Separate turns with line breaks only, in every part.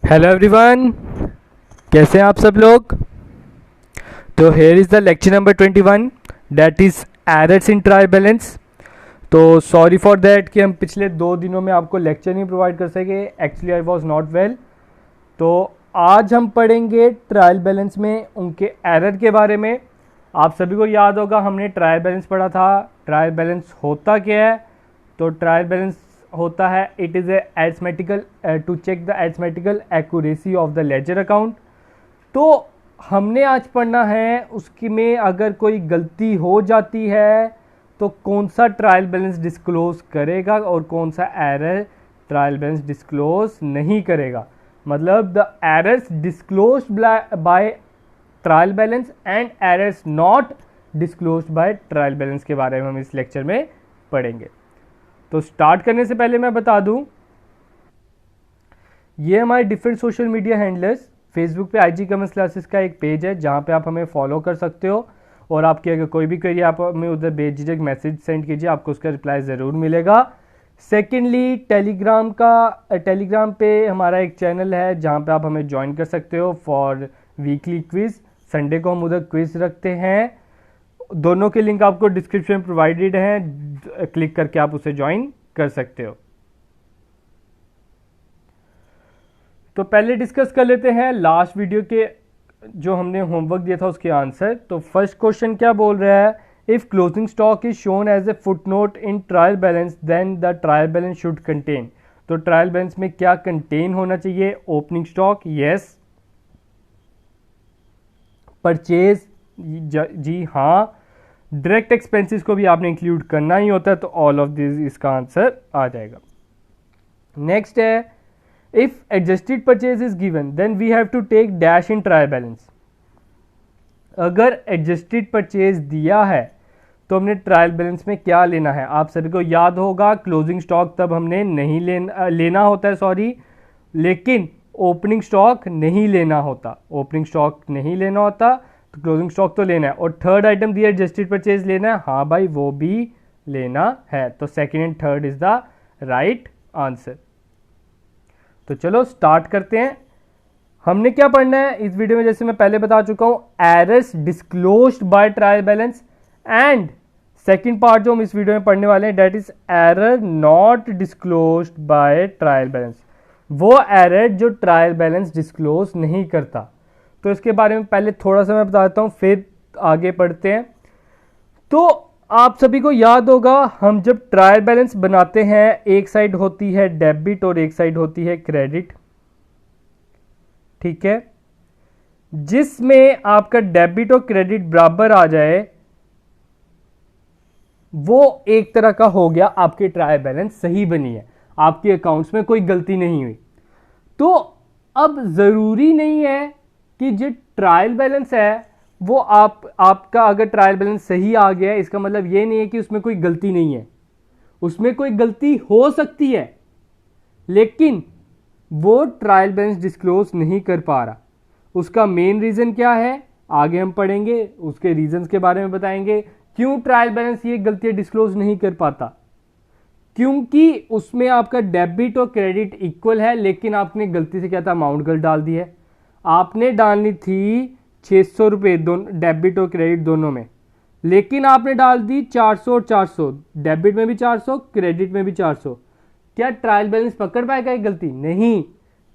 Hello everyone, कैसे हैं आप सब लोग। तो here is the lecture number 21 that is errors in trial balance. तो सॉरी फॉर दैट कि हम पिछले 2 दिनों में आपको लेक्चर नहीं प्रोवाइड कर सके। Actually I was not well. तो आज हम पढ़ेंगे ट्रायल बैलेंस में उनके एरर के बारे में। आप सभी को याद होगा हमने ट्रायल बैलेंस पढ़ा था। ट्रायल बैलेंस होता क्या है? तो ट्रायल बैलेंस होता है it is a arithmetical to check the arithmetical accuracy of the ledger account. तो हमने आज पढ़ना है उसकी में अगर कोई गलती हो जाती है तो कौन सा ट्रायल बैलेंस डिस्क्लोज करेगा और कौन सा एरर ट्रायल बैलेंस डिस्क्लोज नहीं करेगा। मतलब the errors disclose by trial balance and errors not disclose by trial balance के बारे में हम इस लेक्चर में पढ़ेंगे। तो स्टार्ट करने से पहले मैं बता दूं, ये हमारे different social media handlers Facebook पे IG कॉमर्स क्लासेस का एक पेज है जहां पे आप हमें फॉलो कर सकते हो और आपकी अगर कोई भी क्वेरी आप हमें उधर बेझिझक मैसेज सेंड कीजिए, आपको उसका रिप्लाई ज़रूर मिलेगा। सेकेंडली टेलीग्राम पे हमारा एक चैनल है जहां पे आप हमें ज्वाइन कर सकते हो फॉर वीकली क्विज। संडे को हम उधर क्विज रखते हैं। दोनों के लिंक आपको डिस्क्रिप्शन में प्रोवाइडेड हैं, क्लिक करके आप उसे ज्वाइन कर सकते हो। तो पहले डिस्कस कर लेते हैं लास्ट वीडियो के जो हमने होमवर्क दिया था उसके आंसर। तो फर्स्ट क्वेश्चन क्या बोल रहा है? If closing stock is shown as a footnote in trial balance then the trial balance should contain. तो ट्रायल बैलेंस में क्या कंटेन होना चाहिए? Opening stock, yes. परचेज, जी हाँ। डायरेक्ट एक्सपेंसेस को भी आपने इंक्लूड करना ही होता है, तो ऑल ऑफ दिस इसका आंसर आ जाएगा। नेक्स्ट है if adjusted purchase is given then we have to take dash in trial balance. अगर एडजस्टेड परचेज दिया है तो हमने ट्रायल बैलेंस में क्या लेना है? आप सभी को याद होगा क्लोजिंग स्टॉक तब हमने नहीं लेना होता है, लेकिन ओपनिंग स्टॉक नहीं लेना होता। ओपनिंग स्टॉक नहीं लेना होता तो क्लोजिंग स्टॉक तो लेना है। और थर्ड आइटम दिया एडजस्टेड परचेज लेना है, हाँ भाई वो भी लेना है। तो second and third is the right answer. तो चलो स्टार्ट करते हैं। हमने क्या पढ़ना है इस वीडियो में? जैसे मैं पहले बता चुका हूं, errors disclosed bye trial balance and second part जो हम इस वीडियो में पढ़ने वाले हैं that is error not disclosed bye trial balance. वो एरर जो ट्रायल बैलेंस डिस्क्लोज नहीं करता। तो इसके बारे में पहले थोड़ा सा मैं बता देता हूं, फिर आगे पढ़ते हैं। तो आप सभी को याद होगा हम जब ट्रायल बैलेंस बनाते हैं एक साइड होती है डेबिट और एक साइड होती है क्रेडिट, ठीक है। जिसमें आपका डेबिट और क्रेडिट बराबर आ जाए वो एक तरह का हो गया आपकी ट्रायल बैलेंस सही बनी है, आपके अकाउंट्स में कोई गलती नहीं हुई। तो अब जरूरी नहीं है कि जो ट्रायल बैलेंस है वो आपका अगर ट्रायल बैलेंस सही आ गया है इसका मतलब ये नहीं है कि उसमें कोई गलती नहीं है। उसमें कोई गलती हो सकती है लेकिन वो ट्रायल बैलेंस डिस्क्लोज नहीं कर पा रहा। उसका मेन रीजन क्या है आगे हम पढ़ेंगे, उसके रीजंस के बारे में बताएंगे। क्यों ट्रायल बैलेंस ये गलतियां डिस्क्लोज नहीं कर पाता? क्योंकि उसमें आपका डेबिट और क्रेडिट इक्वल है, लेकिन आपने गलती से क्या था, अमाउंट गलत डाल दी है। आपने डालनी थी 600 रुपये डेबिट और क्रेडिट दोनों में, लेकिन आपने डाल दी 400 और 400, डेबिट में भी 400 क्रेडिट में भी 400। क्या ट्रायल बैलेंस पकड़ पाएगा ये गलती? नहीं,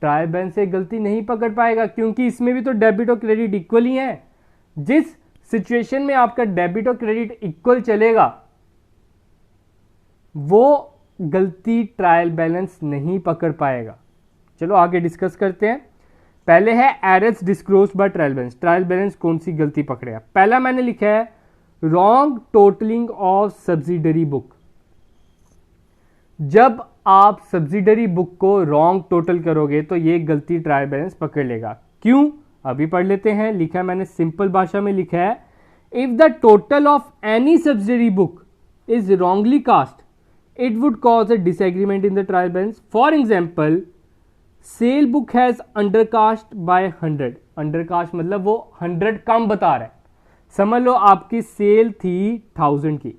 ट्रायल बैलेंस से गलती नहीं पकड़ पाएगा क्योंकि इसमें भी तो डेबिट और क्रेडिट इक्वल ही है। जिस सिचुएशन में आपका डेबिट और क्रेडिट इक्वल चलेगा वो गलती ट्रायल बैलेंस नहीं पकड़ पाएगा। चलो आगे डिस्कस करते हैं। पहले है errors disclose by trial balance. Trial balance कौन सी गलती पकड़ेगा? पहला मैंने लिखा है wrong totalling of subsidiary book. जब आप सब्सिडरी बुक को रॉन्ग टोटल करोगे तो ये गलती ट्रायल बैलेंस पकड़ लेगा। क्यों? अभी पढ़ लेते हैं। लिखा है मैंने सिंपल भाषा में लिखा है if the total of any subsidiary book is wrongly cast it would cause a disagreement in the trial balance. For example, sale book has undercast by 100. undercast मतलब वो 100 कम बता रहा है। समझ लो आपकी सेल थी 1000 की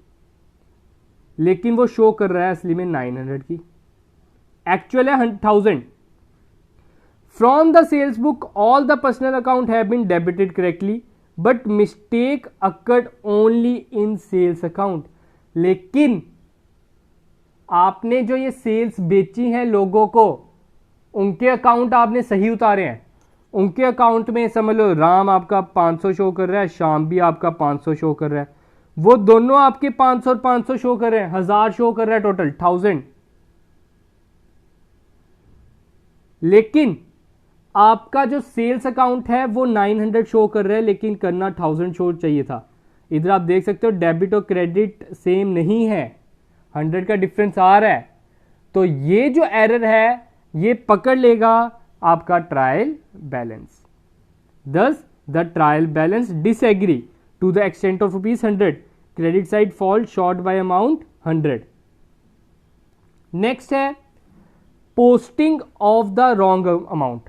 लेकिन वो शो कर रहा है असली में 900 की, एक्चुअल है 1000। From the sales book all the personal account have been debited correctly but mistake occurred only in sales account. लेकिन आपने जो ये सेल्स बेची हैं लोगों को, उनके अकाउंट आपने सही उतारे हैं। उनके अकाउंट में समझ लो राम आपका 500 शो कर रहा है, श्याम भी आपका 500 शो कर रहा है, वो दोनों आपके 500 और 500 शो कर रहे हैं, 1000 शो कर रहा है, टोटल 1000। लेकिन आपका जो सेल्स अकाउंट है वो 900 शो कर रहा है, लेकिन करना 1000 शो चाहिए था। इधर आप देख सकते हो डेबिट और क्रेडिट सेम नहीं है, 100 का डिफरेंस आ रहा है। तो ये जो एरर है ये पकड़ लेगा आपका trial balance. Thus the trial balance disagree to the extent of ₹100, credit side fall short by amount 100। Next है posting of the wrong amount.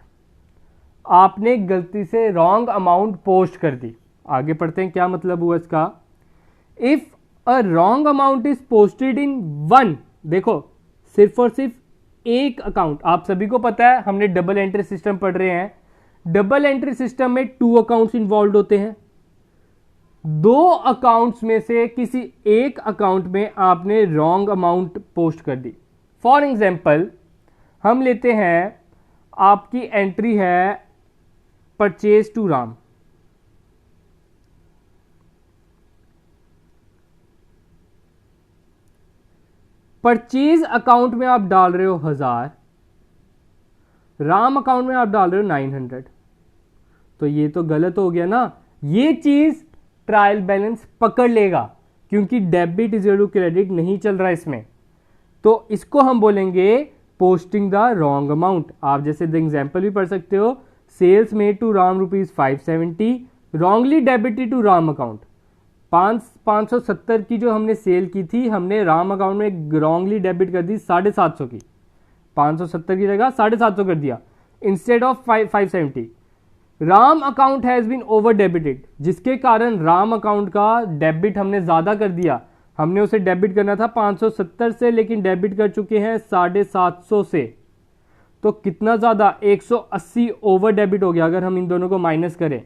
आपने गलती से रॉन्ग अमाउंट पोस्ट कर दी। आगे पढ़ते हैं क्या मतलब हुआ इसका। If a wrong amount is posted in one, देखो सिर्फ और सिर्फ एक अकाउंट, आप सभी को पता है हमने डबल एंट्री सिस्टम पढ़ रहे हैं। डबल एंट्री सिस्टम में 2 अकाउंट्स इन्वॉल्व होते हैं। 2 अकाउंट्स में से किसी एक अकाउंट में आपने रॉन्ग अमाउंट पोस्ट कर दी। फॉर एग्जाम्पल हम लेते हैं आपकी एंट्री है purchase to Ram, purchase account में आप डाल रहे हो 1000, राम अकाउंट में आप डाल रहे हो 900, तो ये तो गलत हो गया ना। ये चीज ट्रायल बैलेंस पकड़ लेगा क्योंकि डेबिट इज टू क्रेडिट नहीं चल रहा इसमें। तो इसको हम बोलेंगे पोस्टिंग द रॉन्ग अमाउंट। आप जैसे द एग्जाम्पल भी पढ़ सकते हो, sales made to Ram ₹570 wrongly debited to Ram account. 570 की जो हमने सेल की थी, हमने राम अकाउंट में रॉन्गली डेबिट कर दी 750 की, 570 की जगह 750 कर दिया instead of 570। Ram account has been over debited, जिसके कारण राम अकाउंट का डेबिट हमने ज्यादा कर दिया। हमने उसे डेबिट करना था 570 से, लेकिन डेबिट कर चुके हैं 750 से। तो कितना ज्यादा, 180 ओवर डेबिट हो गया अगर हम इन दोनों को माइनस करें।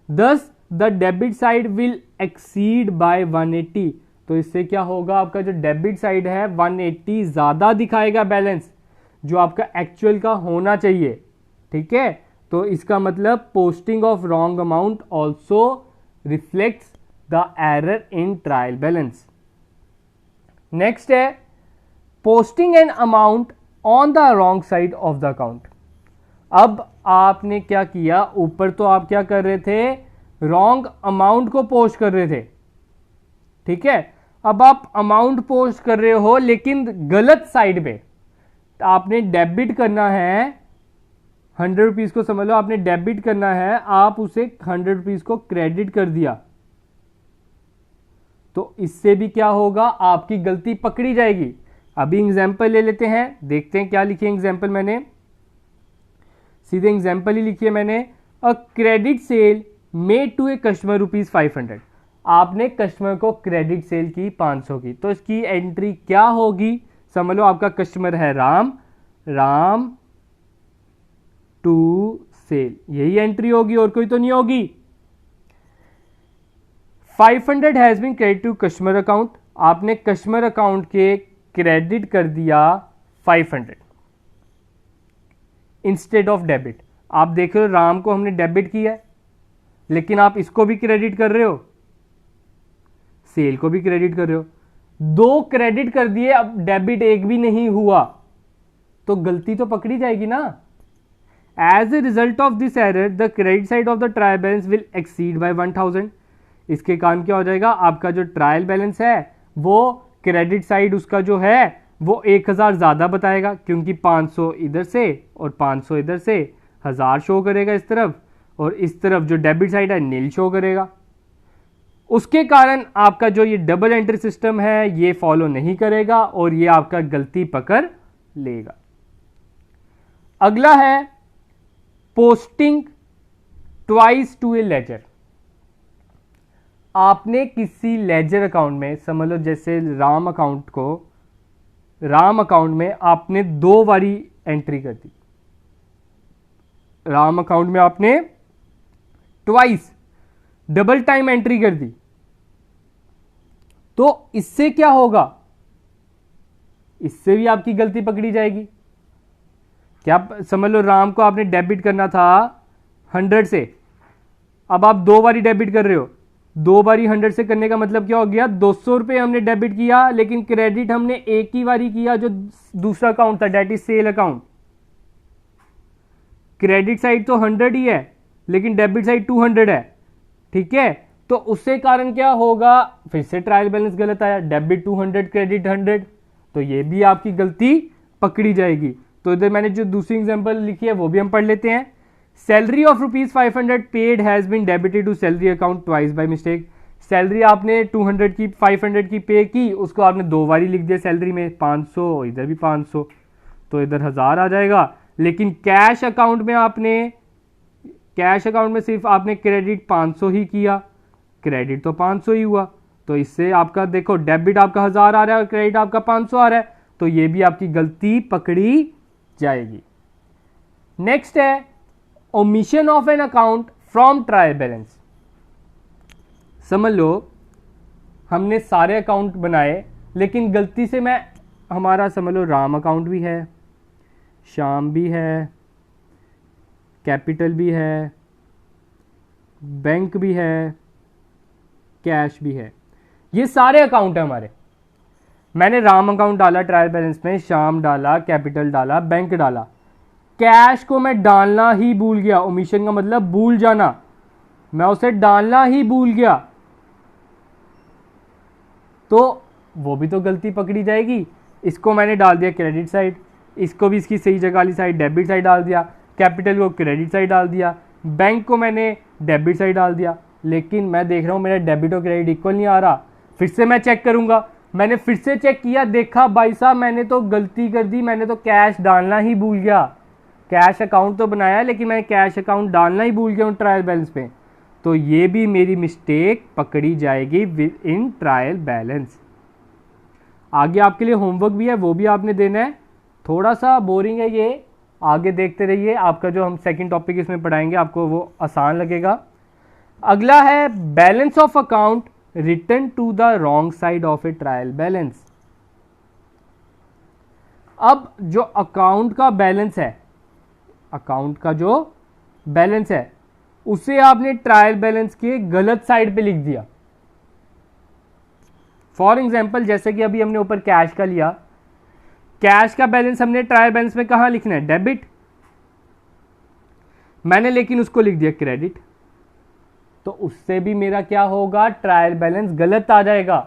Thus the debit side will exceed by 180। तो इससे क्या होगा, आपका जो डेबिट साइड है 180 ज्यादा दिखाएगा बैलेंस जो आपका एक्चुअल का होना चाहिए। ठीक है, तो इसका मतलब posting of wrong amount also reflects the error in trial balance. Next है posting an amount on the wrong side of the account. अब आपने क्या किया, ऊपर तो आप क्या कर रहे थे, रॉन्ग अमाउंट को पोस्ट कर रहे थे। ठीक है, अब आप अमाउंट पोस्ट कर रहे हो लेकिन गलत साइड पे। आपने डेबिट करना है 100 रुपीज को, समझ लो आपने डेबिट करना है, आप उसे 100 रुपीज को क्रेडिट कर दिया। तो इससे भी क्या होगा, आपकी गलती पकड़ी जाएगी। अभी एग्जाम्पल ले लेते हैं, देखते हैं क्या लिखी है एग्जाम्पल। मैंने सीधे एग्जाम्पल ही लिखी है मैंने, a credit sale made to a customer ₹500। आपने कस्टमर को क्रेडिट सेल की 500 की, तो इसकी एंट्री क्या होगी, समझ लो आपका कस्टमर है राम, राम टू सेल, यही एंट्री होगी और कोई तो नहीं होगी। 500 has been credit to customer account. आपने कस्टमर अकाउंट के क्रेडिट कर दिया 500 इंस्टेड ऑफ डेबिट। आप देख रहे हो राम को हमने डेबिट किया है, लेकिन आप इसको भी क्रेडिट कर रहे हो, सेल को भी क्रेडिट कर रहे हो। 2 क्रेडिट कर दिए, अब डेबिट एक भी नहीं हुआ, तो गलती तो पकड़ी जाएगी ना। As a result of this error the credit side of the trial balance will exceed by 1000। इसके कारण क्या हो जाएगा, आपका जो ट्रायल बैलेंस है वो क्रेडिट साइड उसका जो है वो 1000 ज्यादा बताएगा, क्योंकि 500 इधर से और 500 इधर से 1000 शो करेगा इस तरफ, और इस तरफ जो डेबिट साइड है नील शो करेगा। उसके कारण आपका जो ये डबल एंट्री सिस्टम है ये फॉलो नहीं करेगा और ये आपका गलती पकड़ लेगा। अगला है posting twice to a ledger. आपने किसी लेजर अकाउंट में, समझ लो जैसे राम अकाउंट को, राम अकाउंट में आपने 2 बारी एंट्री कर दी। राम अकाउंट में आपने ट्वाइस डबल टाइम एंट्री कर दी, तो इससे क्या होगा, इससे भी आपकी गलती पकड़ी जाएगी। क्या समझ लो, राम को आपने डेबिट करना था 100 से, अब आप 2 बारी डेबिट कर रहे हो, 2 बारी 100 से करने का मतलब क्या हो गया, 200 रुपये हमने डेबिट किया, लेकिन क्रेडिट हमने एक ही बारी किया जो दूसरा अकाउंट था, डेट is sale account. Credit side तो 100 ही है लेकिन डेबिट साइड 200 है, ठीक है। तो उससे कारण क्या होगा, फिर से ट्रायल बैलेंस गलत आया, डेबिट 200 क्रेडिट 100, तो ये भी आपकी गलती पकड़ी जाएगी। तो इधर मैंने जो दूसरी एग्जांपल लिखी है वो भी हम पढ़ लेते हैं। Salary of ₹500 paid has been debited to salary account twice by mistake. Salary आपने 200 की 500 की पे की, उसको आपने 2 बारी लिख दिया सैलरी में, 500, इधर भी 500, तो इधर 1000 आ जाएगा। लेकिन कैश अकाउंट में सिर्फ आपने क्रेडिट 500 ही किया, क्रेडिट तो 500 ही हुआ, तो इससे आपका देखो डेबिट आपका 1000 आ रहा है और क्रेडिट आपका 500 आ रहा है, तो ये भी आपकी गलती पकड़ी जाएगी। नेक्स्ट है omission of an account from trial balance. समझ लो हमने सारे अकाउंट बनाए, लेकिन गलती से हमारा समझ लो राम अकाउंट भी है, श्याम भी है, कैपिटल भी है, बैंक भी है, कैश भी है, ये सारे अकाउंट है हमारे। मैंने राम अकाउंट डाला ट्रायल बैलेंस में, श्याम डाला, कैपिटल डाला, बैंक डाला, कैश को मैं डालना ही भूल गया। ओमिशन का मतलब भूल जाना, मैं उसे डालना ही भूल गया, तो वो भी तो गलती पकड़ी जाएगी। इसको मैंने डाल दिया क्रेडिट साइड, इसको भी इसकी सही जगह वाली साइड डेबिट साइड डाल दिया, कैपिटल को क्रेडिट साइड डाल दिया, बैंक को मैंने डेबिट साइड डाल दिया, लेकिन मैं देख रहा हूं मेरा डेबिट और क्रेडिट इक्वल नहीं आ रहा। फिर से मैं चेक करूंगा, मैंने फिर से चेक किया, देखा भाई साहब मैंने तो गलती कर दी, मैंने तो कैश डालना ही भूल गया। कैश अकाउंट तो बनाया लेकिन मैं कैश अकाउंट डालना ही भूल गया हूँ ट्रायल बैलेंस में, तो ये भी मेरी मिस्टेक पकड़ी जाएगी इन ट्रायल बैलेंस। आगे आपके लिए होमवर्क भी है, वो भी आपने देना है, थोड़ा सा बोरिंग है ये, आगे देखते रहिए, आपका जो हम सेकंड टॉपिक इसमें पढ़ाएंगे आपको वो आसान लगेगा। अगला है balance of account return to the wrong side of a trial balance. अब जो अकाउंट का बैलेंस है, अकाउंट का जो बैलेंस है उसे आपने ट्रायल बैलेंस के गलत साइड पे लिख दिया। फॉर एग्जाम्पल जैसे कि अभी हमने ऊपर कैश का लिया, कैश का बैलेंस हमने ट्रायल बैलेंस में कहां लिखना है, डेबिट, मैंने लेकिन उसको लिख दिया क्रेडिट, तो उससे भी मेरा क्या होगा, ट्रायल बैलेंस गलत आ जाएगा।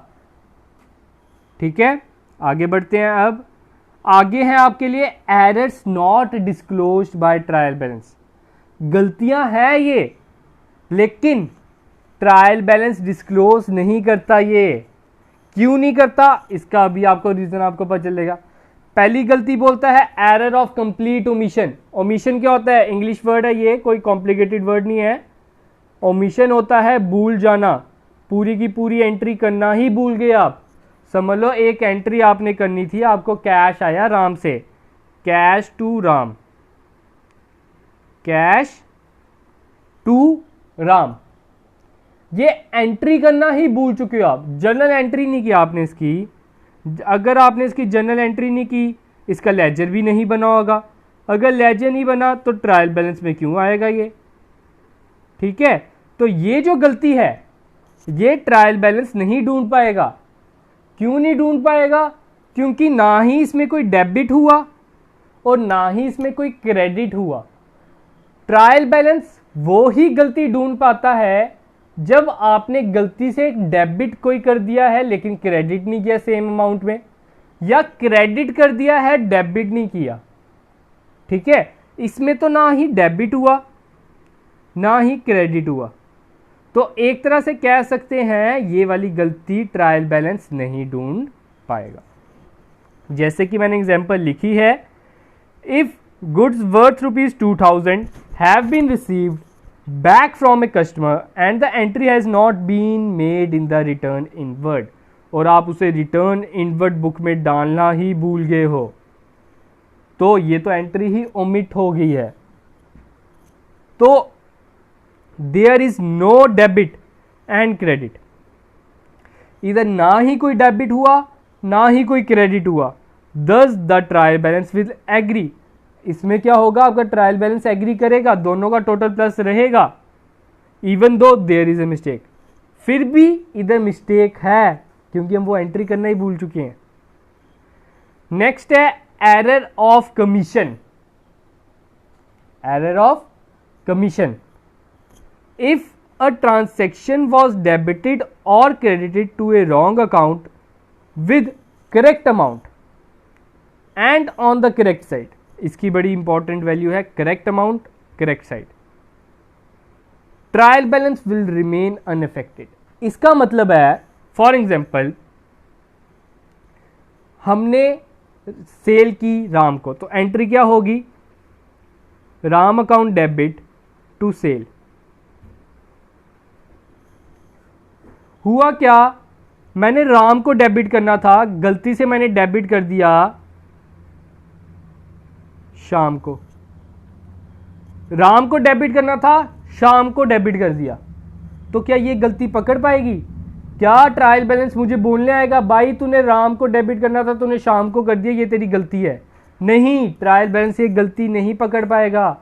ठीक है, आगे बढ़ते हैं। अब आगे है आपके लिए errors not disclosed bye trial balance. गलतियां हैं ये, लेकिन ट्रायल बैलेंस डिस्क्लोज नहीं करता। ये क्यों नहीं करता, इसका अभी आपको रीजन आपको पता चलेगा। पहली गलती बोलता है error of complete omission. Omission क्या होता है, इंग्लिश वर्ड है ये, कोई कॉम्प्लिकेटेड वर्ड नहीं है। ओमिशन होता है भूल जाना, पूरी की पूरी एंट्री करना ही भूल गए आप। समझ लो एक एंट्री आपने करनी थी, आपको कैश आया राम से, cash to Ram, cash to Ram, ये एंट्री करना ही भूल चुके हो आप, जर्नल एंट्री नहीं किया आपने इसकी। अगर आपने इसकी जर्नल एंट्री नहीं की, इसका लेजर भी नहीं बना होगा, अगर लेजर नहीं बना तो ट्रायल बैलेंस में क्यों आएगा ये। ठीक है, तो ये जो गलती है ये ट्रायल बैलेंस नहीं ढूंढ पाएगा। क्यों नहीं ढूंढ पाएगा, क्योंकि ना ही इसमें कोई डेबिट हुआ और ना ही इसमें कोई क्रेडिट हुआ। ट्रायल बैलेंस वो ही गलती ढूंढ पाता है जब आपने गलती से एक डेबिट कोई कर दिया है लेकिन क्रेडिट नहीं किया सेम अमाउंट में, या क्रेडिट कर दिया है डेबिट नहीं किया। ठीक है, इसमें तो ना ही डेबिट हुआ ना ही क्रेडिट हुआ, तो एक तरह से कह सकते हैं ये वाली गलती ट्रायल बैलेंस नहीं ढूंढ पाएगा। जैसे कि मैंने एग्जांपल लिखी है, if goods worth ₹2000 have been received back from a customer and the entry has not been made in the return inward, और आप उसे रिटर्न इनवर्ड बुक में डालना ही भूल गए हो, तो ये तो एंट्री ही ओमिट हो गई है। तो there is no debit and credit, इधर ना ही कोई डेबिट हुआ ना ही कोई क्रेडिट हुआ, thus the trial balance will agree. इसमें क्या होगा, आपका ट्रायल बैलेंस एग्री करेगा, दोनों का टोटल प्लस रहेगा, even though there is a mistake. फिर भी इधर मिस्टेक है क्योंकि हम वो एंट्री करना ही भूल चुके हैं। नेक्स्ट है error of commission. Error of commission, if a transaction was debited or credited to a wrong account with correct amount and on the correct side, इसकी बड़ी इंपॉर्टेंट वैल्यू है correct amount correct side, trial balance will remain unaffected. इसका मतलब है for example हमने sale की राम को, तो एंट्री क्या होगी, Ram account debit to sale. हुआ क्या, मैंने राम को डेबिट करना था, गलती से मैंने डेबिट कर दिया शाम को। राम को डेबिट करना था, शाम को डेबिट कर दिया, तो क्या ये गलती पकड़ पाएगी? क्या ट्रायल बैलेंस मुझे बोलने आएगा भाई तूने राम को डेबिट करना था, तूने शाम को कर दिया, ये तेरी गलती है? नहीं, ट्रायल बैलेंस ये गलती नहीं पकड़ पाएगा।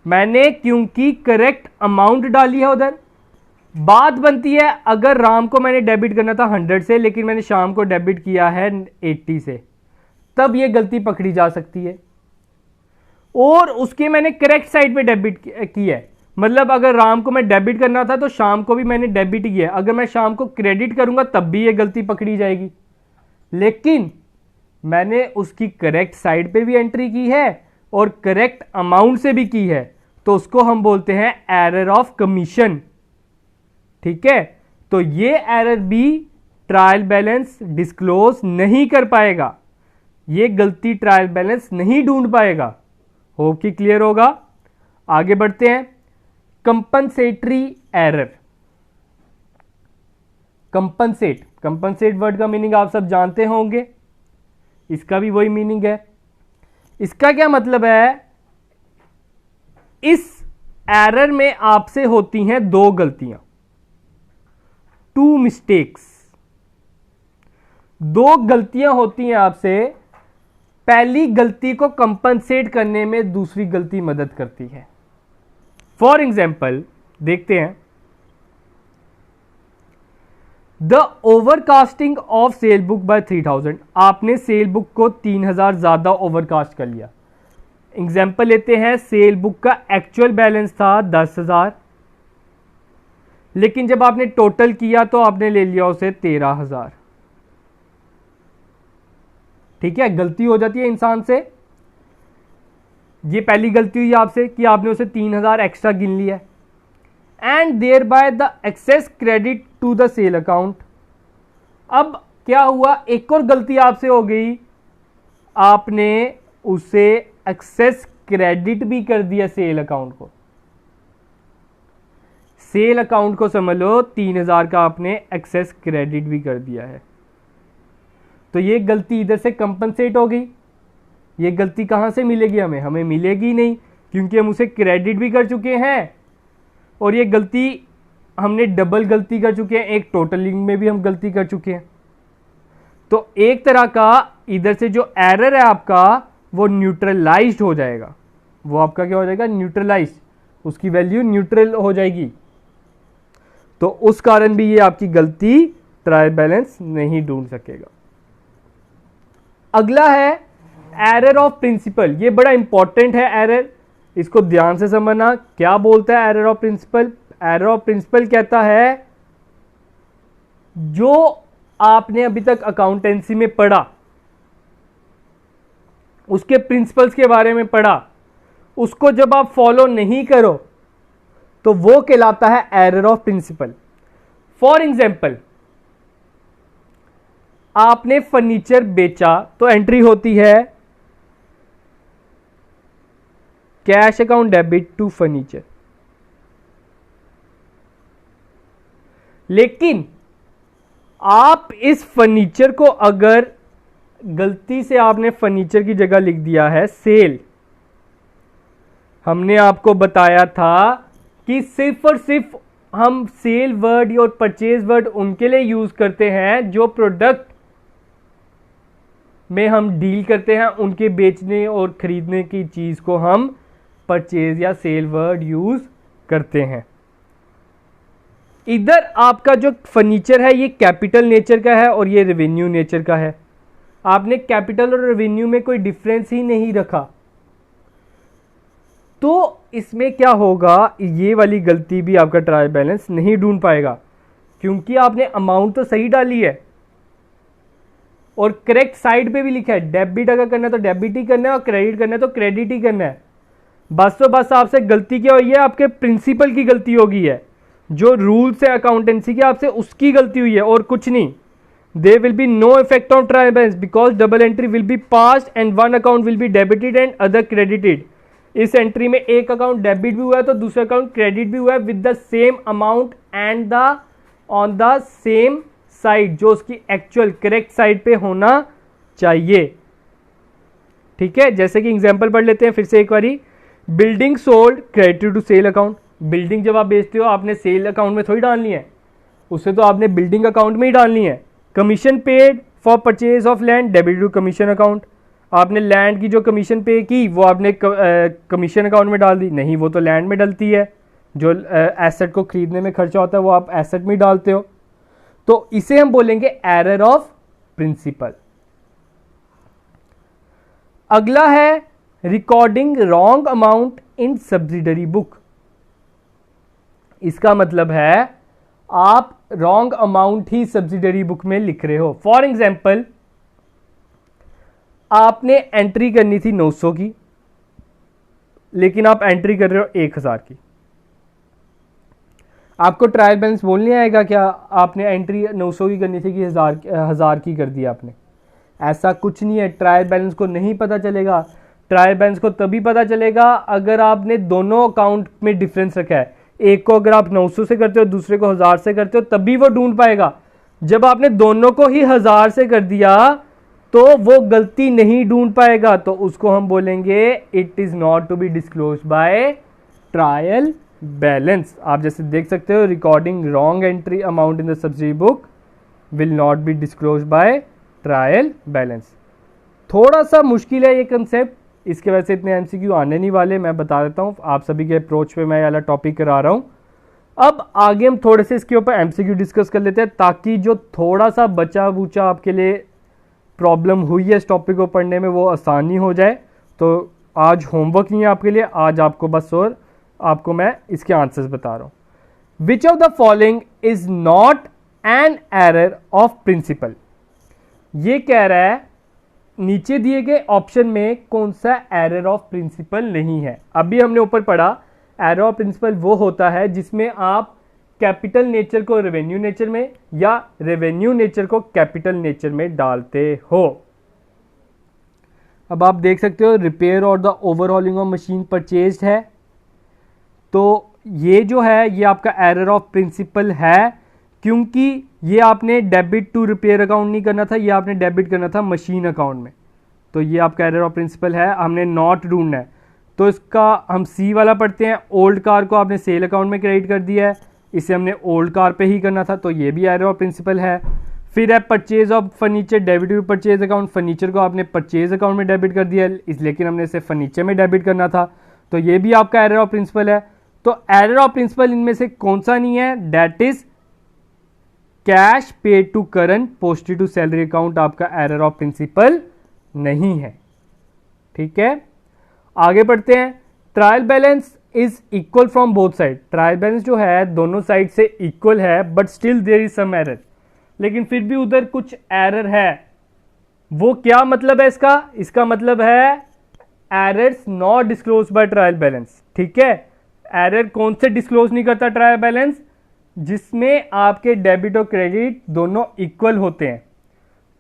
मैंने क्योंकि करेक्ट अमाउंट डाली है उधर। बात बनती है अगर राम को मैंने डेबिट करना था 100 से, लेकिन मैंने शाम को डेबिट किया है 80 से, तब ये गलती पकड़ी जा सकती है। और उसके मैंने करेक्ट साइड पे डेबिट किया है, मतलब अगर राम को मैं डेबिट करना था तो शाम को भी मैंने डेबिट किया है, अगर मैं शाम को क्रेडिट करूंगा तब भी ये गलती पकड़ी जाएगी। लेकिन मैंने उसकी करेक्ट साइड पे भी एंट्री की है और करेक्ट अमाउंट से भी की है, तो उसको हम बोलते हैं एरर ऑफ कमीशन। ठीक है, तो ये एरर भी ट्रायल बैलेंस डिस्क्लोज नहीं कर पाएगा, ये गलती ट्रायल बैलेंस नहीं ढूंढ पाएगा। होप कि क्लियर होगा। आगे बढ़ते हैं, कंपनसेटरी एरर। कंपनसेट वर्ड का मीनिंग आप सब जानते होंगे, इसका भी वही मीनिंग है। इसका क्या मतलब है, इस एरर में आपसे होती हैं दो गलतियां, टू मिस्टेक्स। दो गलतियां होती हैं आपसे, पहली गलती को कंपनसेट करने में दूसरी गलती मदद करती है। फॉर एग्जाम्पल देखते हैं, the overcasting of cell book by 3000, आपने सेल बुक को 3000 ज्यादा ओवरकास्ट कर लिया। एग्जाम्पल लेते हैं, सेल बुक का एक्चुअल बैलेंस था 10,000, लेकिन जब आपने टोटल किया तो आपने ले लिया उसे 13,000। ठीक है, गलती हो जाती है इंसान से। ये पहली गलती हुई आपसे कि आपने उसे 3,000 एक्स्ट्रा गिन लिया, and there by the excess credit to the sale account. अब क्या हुआ, एक और गलती आपसे हो गई, आपने उसे एक्सेस क्रेडिट भी कर दिया सेल अकाउंट को। सेल अकाउंट को समझ लो 3,000 का आपने एक्सेस क्रेडिट भी कर दिया है, तो ये गलती इधर से कंपनसेट हो गई। ये गलती कहां से मिलेगी हमें? हमें मिलेगी नहीं, क्योंकि हम उसे क्रेडिट भी कर चुके हैं और ये गलती हमने डबल गलती कर चुके हैं, एक टोटलिंग में भी हम गलती कर चुके हैं। तो एक तरह का इधर से जो एरर है आपका वो न्यूट्रलाइज्ड हो जाएगा। वो आपका क्या हो जाएगा? न्यूट्रलाइज्ड, उसकी वैल्यू न्यूट्रल हो जाएगी। तो उस कारण भी ये आपकी गलती ट्रायल बैलेंस नहीं ढूंढ सकेगा। अगला है एरर ऑफ प्रिंसिपल। ये बड़ा इंपॉर्टेंट है एरर, इसको ध्यान से समझना। क्या बोलता है error of principle? Error of principle कहता है जो आपने अभी तक अकाउंटेंसी में पढ़ा, उसके प्रिंसिपल्स के बारे में पढ़ा, उसको जब आप फॉलो नहीं करो तो वो कहलाता है error of principle. For example, आपने फर्नीचर बेचा तो एंट्री होती है cash account debit to furniture, लेकिन आप इस फर्नीचर को अगर गलती से आपने फर्नीचर की जगह लिख दिया है सेल, हमने आपको बताया था कि सिर्फ और सिर्फ हम सेल वर्ड और परचेज वर्ड उनके लिए यूज करते हैं जो प्रोडक्ट में हम डील करते हैं, उनके बेचने और खरीदने की चीज को हम परचेज या सेल वर्ड यूज करते हैं। इधर आपका जो फर्नीचर है ये कैपिटल नेचर का है और ये रेवेन्यू नेचर का है। आपने कैपिटल और रेवेन्यू में कोई डिफरेंस ही नहीं रखा, तो इसमें क्या होगा, ये वाली गलती भी आपका ट्रायल बैलेंस नहीं ढूंढ पाएगा, क्योंकि आपने अमाउंट तो सही डाली है और करेक्ट साइड पे भी लिखा है। डेबिट अगर करना है तो डेबिट ही करना है और क्रेडिट करना है तो क्रेडिट ही करना है। बस तो बस आपसे गलती क्या हुई है, आपके प्रिंसिपल की गलती होगी है, जो रूल्स है अकाउंटेंसी के आपसे उसकी गलती हुई है और कुछ नहीं। There will be no effect on trial balance because double entry will be passed and one account will be debited and other credited. इस एंट्री में एक अकाउंट डेबिट भी हुआ है तो दूसरा अकाउंट क्रेडिट भी हुआ है with the same amount and the on the same side, जो उसकी एक्चुअल करेक्ट साइड पे होना चाहिए। ठीक है, जैसे कि एग्जांपल पढ़ लेते हैं फिर से एक बारी। Building sold credit to sale account. Building जब आप बेचते हो आपने सेल अकाउंट में थोड़ी डालनी है, उसे तो आपने बिल्डिंग अकाउंट में ही डालनी है। Commission paid for purchase of land debit to commission account. आपने लैंड की जो कमीशन पे की वो आपने कमीशन अकाउंट में डाल दी, नहीं वो तो लैंड में डलती है। जो एसेट को खरीदने में खर्चा होता है वो आप एसेट में डालते हो, तो इसे हम बोलेंगे एरर ऑफ प्रिंसिपल। अगला है recording wrong amount in subsidiary book. इसका मतलब है आप रॉन्ग अमाउंट ही सब्सिडरी बुक में लिख रहे हो। फॉर एग्जाम्पल आपने एंट्री करनी थी 900 की, लेकिन आप एंट्री कर रहे हो 1000 की। आपको ट्रायल बैलेंस बोलने आएगा क्या आपने एंट्री 900 की करनी थी कि 1000 की कर दी आपने? ऐसा कुछ नहीं है, ट्रायल बैलेंस को नहीं पता चलेगा। ट्रायल बैलेंस को तभी पता चलेगा अगर आपने दोनों अकाउंट में डिफरेंस रखा है। एक को अगर आप 900 से करते हो दूसरे को 1000 से करते हो तभी वो ढूंढ पाएगा। जब आपने दोनों को ही 1000 से कर दिया तो वो गलती नहीं ढूंढ पाएगा, तो उसको हम बोलेंगे it is not to be disclose by trial balance. आप जैसे देख सकते हो, recording wrong entry amount in the subsidiary book will not be disclose by trial balance. थोड़ा सा मुश्किल है ये कंसेप्ट, इसके वजह से इतने एमसीक्यू आने नहीं वाले। मैं बता देता हूँ आप सभी के अप्रोच पे मैं वाला टॉपिक करा रहा हूँ। अब आगे हम थोड़े से इसके ऊपर एमसीक्यू डिस्कस कर लेते हैं, ताकि जो थोड़ा सा बचा बूचा आपके लिए प्रॉब्लम हुई है इस टॉपिक को पढ़ने में वो आसानी हो जाए। तो आज होमवर्क नहीं है आपके लिए, आज आपको बस और आपको मैं इसके आंसर्स बता रहा हूं। Which of the following is not an error of principle. ये कह रहा है नीचे दिए गए ऑप्शन में कौन सा एरर ऑफ प्रिंसिपल नहीं है। अभी हमने ऊपर पढ़ा एरर ऑफ प्रिंसिपल वो होता है जिसमें आप कैपिटल नेचर को रेवेन्यू नेचर में या रेवेन्यू नेचर को कैपिटल नेचर में डालते हो। अब आप देख सकते हो रिपेयर और the overhauling of machine purchased है, तो ये जो है ये आपका एरर ऑफ प्रिंसिपल है, क्योंकि ये आपने डेबिट टू रिपेयर अकाउंट नहीं करना था, ये आपने डेबिट करना था मशीन अकाउंट में। तो ये आपका एरर ऑफ प्रिंसिपल है, हमने नॉट ढूंढना है। तो इसका हम सी वाला पढ़ते हैं। ओल्ड कार को आपने सेल अकाउंट में क्रेडिट कर दिया है, इसे हमने ओल्ड कार पे ही करना था, तो ये भी एरर ऑफ प्रिंसिपल है। फिर है purchase of furniture debit to purchase account. Furniture को आपने परचेज अकाउंट में डेबिट कर दिया, लेकिन हमने इसे फर्नीचर में डेबिट करना था, तो ये भी आपका एरर ऑफ प्रिंसिपल है। तो एरर ऑफ प्रिंसिपल इनमें से कौन सा नहीं है? That is cash paid to current posted to salary account आपका एरर ऑफ प्रिंसिपल नहीं है। ठीक है, आगे बढ़ते हैं। Trial balance is equal from both side. Trial balance जो है दोनों साइड से इक्वल है, but still there is some error. लेकिन फिर भी उधर कुछ एरर है। वो क्या मतलब है इसका? इसका मतलब है errors not disclose by trial balance. ठीक है, एरर कौन से डिस्क्लोज नहीं करता ट्रायल बैलेंस? जिसमें आपके डेबिट और क्रेडिट दोनों इक्वल होते हैं।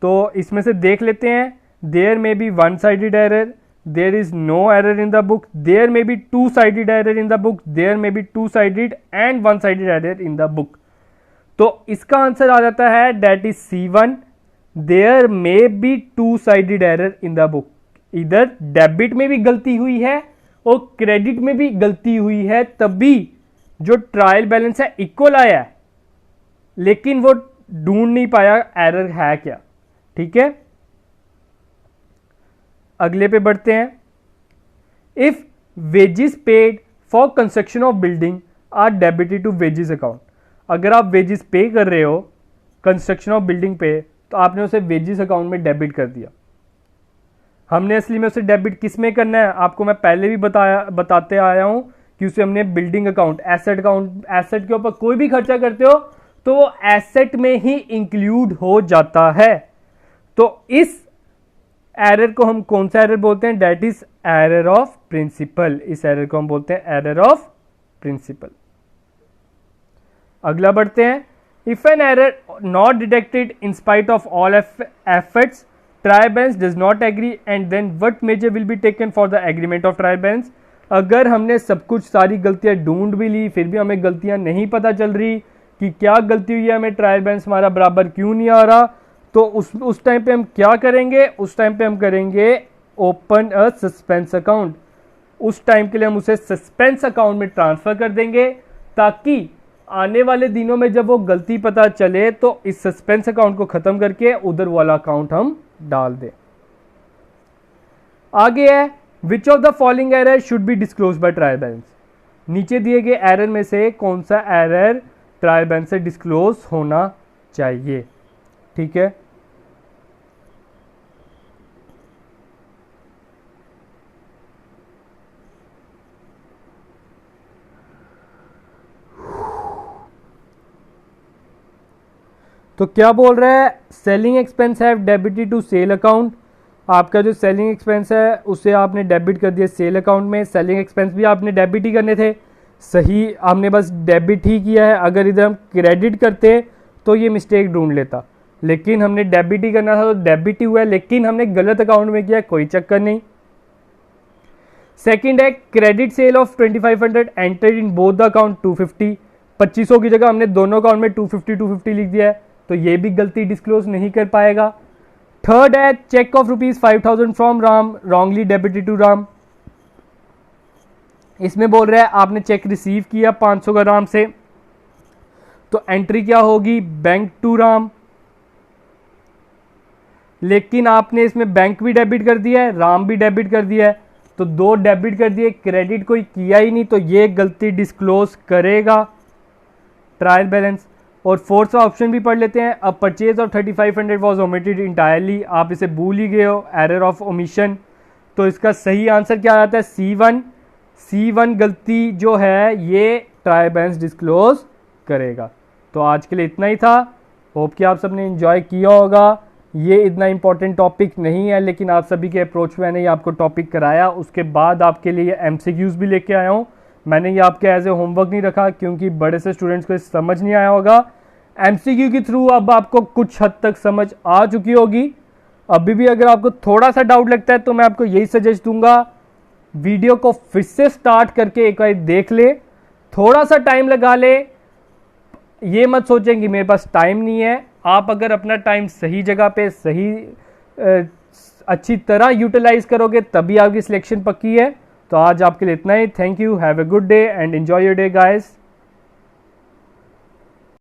तो इसमें से देख लेते हैं। There may be one sided error, there is no error in the book, there may be two-sided error in the book, there may be two-sided and one-sided error in the book। तो इसका answer आ जाता है that is C1, there may be two-sided error in the book। इधर debit में भी गलती हुई है और क्रेडिट में भी गलती हुई है, तभी जो ट्रायल बैलेंस है इक्वल आया है, लेकिन वो ढूंढ नहीं पाया एरर है क्या। ठीक है, अगले पे बढ़ते हैं। If wages paid for construction of building are debited to wages account, अगर आप वेजेस पे कर रहे हो कंस्ट्रक्शन ऑफ बिल्डिंग पे, तो आपने उसे वेजेस अकाउंट में डेबिट कर दिया। हमने असली में उसे डेबिट किस में करना है, आपको मैं पहले भी बताते आया हूं कि उसे हमने बिल्डिंग अकाउंट, एसेट के ऊपर कोई भी खर्चा करते हो तो वो एसेट में ही इंक्लूड हो जाता है। तो इस एरर को हम कौन सा एरर बोलते हैं, that is error of principle. इस एरर को हम बोलते हैं एरर ऑफ प्रिंसिपल। अगला बढ़ते हैं। If an error not detected in spite of all efforts, trial balance does not agree and then what measure will be taken for the agreement of trial balance. अगर हमने सब कुछ सारी गलतियां ढूंढ भी ली, फिर भी हमें गलतियां नहीं पता चल रही कि क्या गलती हुई है, हमें ट्रायल बैलेंस हमारा बराबर क्यों नहीं आ रहा, तो उस टाइम पे हम क्या करेंगे, उस टाइम पे हम करेंगे ओपन अ सस्पेंस अकाउंट। उस टाइम के लिए हम उसे सस्पेंस अकाउंट में ट्रांसफर कर देंगे, ताकि आने वाले दिनों में जब वो गलती पता चले तो इस सस्पेंस अकाउंट को खत्म करके उधर वाला अकाउंट हम डाल दें। आगे है, which of the following error should be disclose by trial balance. नीचे दिए गए एरर में से कौन सा एरर ट्रायल बैलेंस से डिस्क्लोज होना चाहिए। ठीक है, तो क्या बोल रहा है, selling expense have debited to sale account. आपका जो सेलिंग एक्सपेंस है उसे आपने डेबिट कर दिया सेल अकाउंट में। सेलिंग एक्सपेंस भी आपने डेबिट ही करने थे, सही, हमने बस डेबिट ही किया है। अगर इधर हम क्रेडिट करते तो ये मिस्टेक ढूंढ लेता, लेकिन हमने डेबिट ही करना था तो डेबिट ही हुआ है, लेकिन हमने गलत अकाउंट में किया, कोई चक्कर नहीं। सेकंड है, credit sale of 2500 entered in both the account 250। 2500 की जगह हमने दोनों अकाउंट में 250 लिख दिया है, तो ये भी गलती डिस्क्लोज नहीं कर पाएगा। थर्ड है, cheque of ₹5000 from Ram wrongly debited to Ram. इसमें बोल रहा है आपने चेक रिसीव किया 500 का राम से, तो एंट्री क्या होगी, बैंक टू राम, लेकिन आपने इसमें बैंक भी डेबिट कर दिया है, राम भी डेबिट कर दिया है, तो दो डेबिट कर दिए, क्रेडिट कोई किया ही नहीं, तो ये गलती डिस्क्लोज करेगा ट्रायल बैलेंस। और फोर्थ ऑप्शन भी पढ़ लेते हैं। A purchase of 3500 was omitted entirely, आप इसे भूल ही गए हो, एरर ऑफ ओमिशन। तो इसका सही आंसर क्या आता है, C1। C1 गलती जो है ये ट्रायल बैलेंस डिस्क्लोज करेगा। तो आज के लिए इतना ही था, होप कि आप सबने एंजॉय किया होगा। ये इतना इंपॉर्टेंट टॉपिक नहीं है, लेकिन आप सभी के अप्रोच में मैंने ये आपको टॉपिक कराया। उसके बाद आपके लिए MCQs भी लेके आया हूँ। मैंने ये आपके एज ए होमवर्क नहीं रखा, क्योंकि बड़े से स्टूडेंट्स को समझ नहीं आया होगा। MCQ के थ्रू अब आपको कुछ हद तक समझ आ चुकी होगी। अभी भी अगर आपको थोड़ा सा डाउट लगता है तो मैं आपको यही सजेस्ट दूंगा, वीडियो को फिर से स्टार्ट करके एक बार देख ले, थोड़ा सा टाइम लगा ले। ये मत सोचें कि मेरे पास टाइम नहीं है। आप अगर अपना टाइम सही जगह पे सही अच्छी तरह यूटिलाइज करोगे तभी आपकी सिलेक्शन पक्की है। तो आज आपके लिए इतना ही। Thank you, have a good day and enjoy your day guys.